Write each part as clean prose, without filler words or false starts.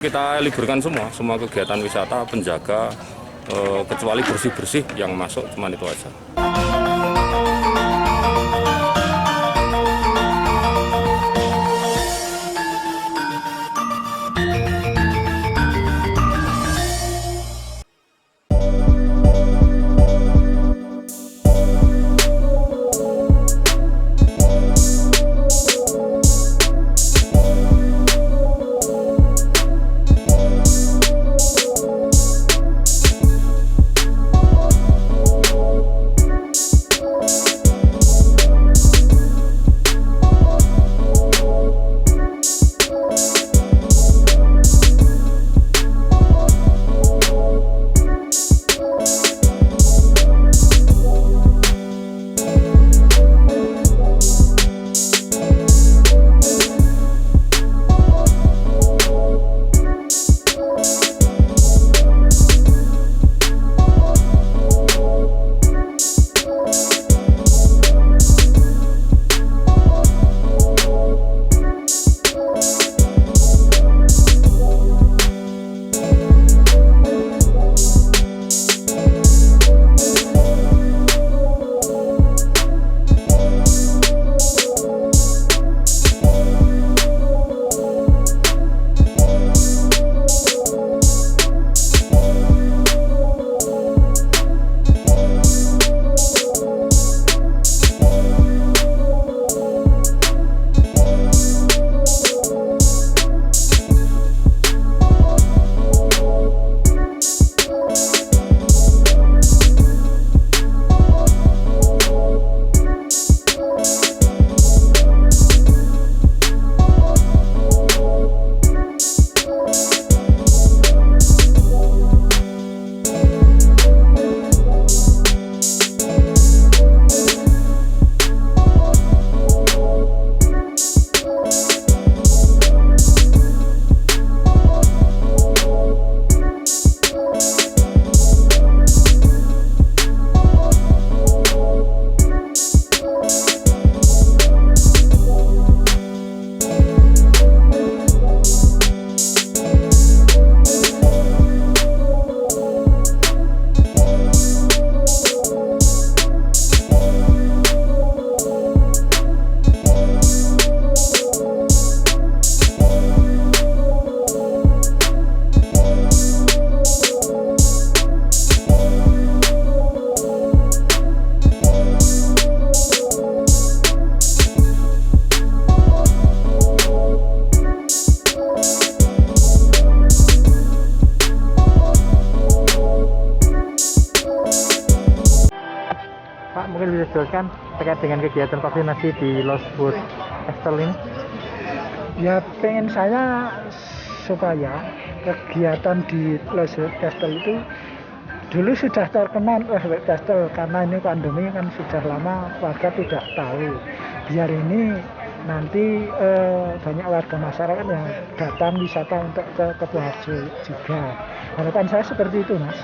Kita liburkan semua kegiatan wisata, penjaga, kecuali bersih-bersih yang masuk, cuma itu aja. Pak, mungkin bisa jelaskan terkait dengan kegiatan vaksinasi di Los Bos Estel ini? Ya, pengen saya supaya kegiatan di Los Bos Estel itu dulu sudah terkenal Los Bos Estel, karena ini pandemi kan sudah lama warga tidak tahu. Biar ini nanti banyak warga masyarakat yang datang wisata untuk ke Ketuharjo juga. Harapan saya seperti itu, Mas.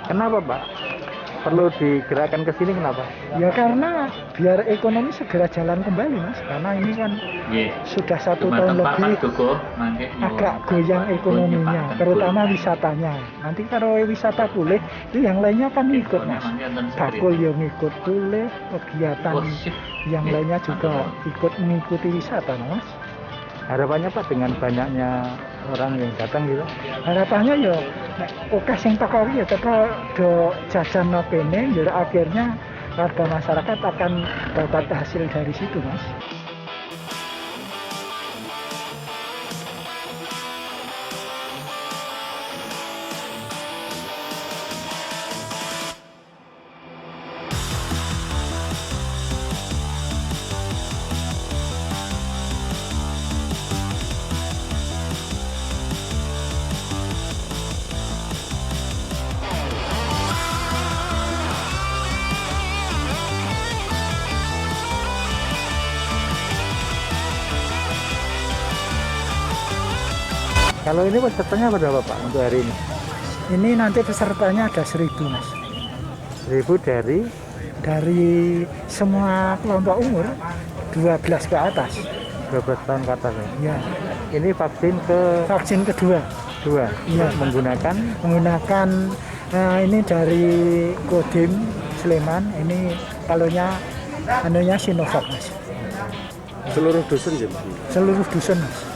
Kenapa, Pak? Perlu digerakkan ke sini, kenapa? Ya karena biar ekonomi segera jalan kembali, Mas. Karena ini kan sudah 1 tahun lebih agak goyang ekonominya, terutama wisatanya. Nanti kalau wisata pulih, itu yang lainnya kan ikut, Mas. Bakul yang ikut pulih, kegiatan yang lainnya juga ikut mengikuti wisata, Mas. Harapannya, Pak, dengan banyaknya orang yang datang gitu? Harapannya ya oke sing teko ya teko do jajan nopene, ya akhirnya warga masyarakat akan dapat hasil dari situ, Mas. Kalau ini pesertanya berapa, Pak, untuk hari ini? Ini nanti pesertanya ada 1.000 Mas. 1.000 dari semua kelompok umur 12 ke atas. 12 tahun ke atas ya. Ya, Ini vaksin vaksin kedua. kedua. Iya. Menggunakan Ini dari Kodim Sleman. Ini anunya Sinovac Mas. Seluruh dusun ya? Seluruh dusun Mas.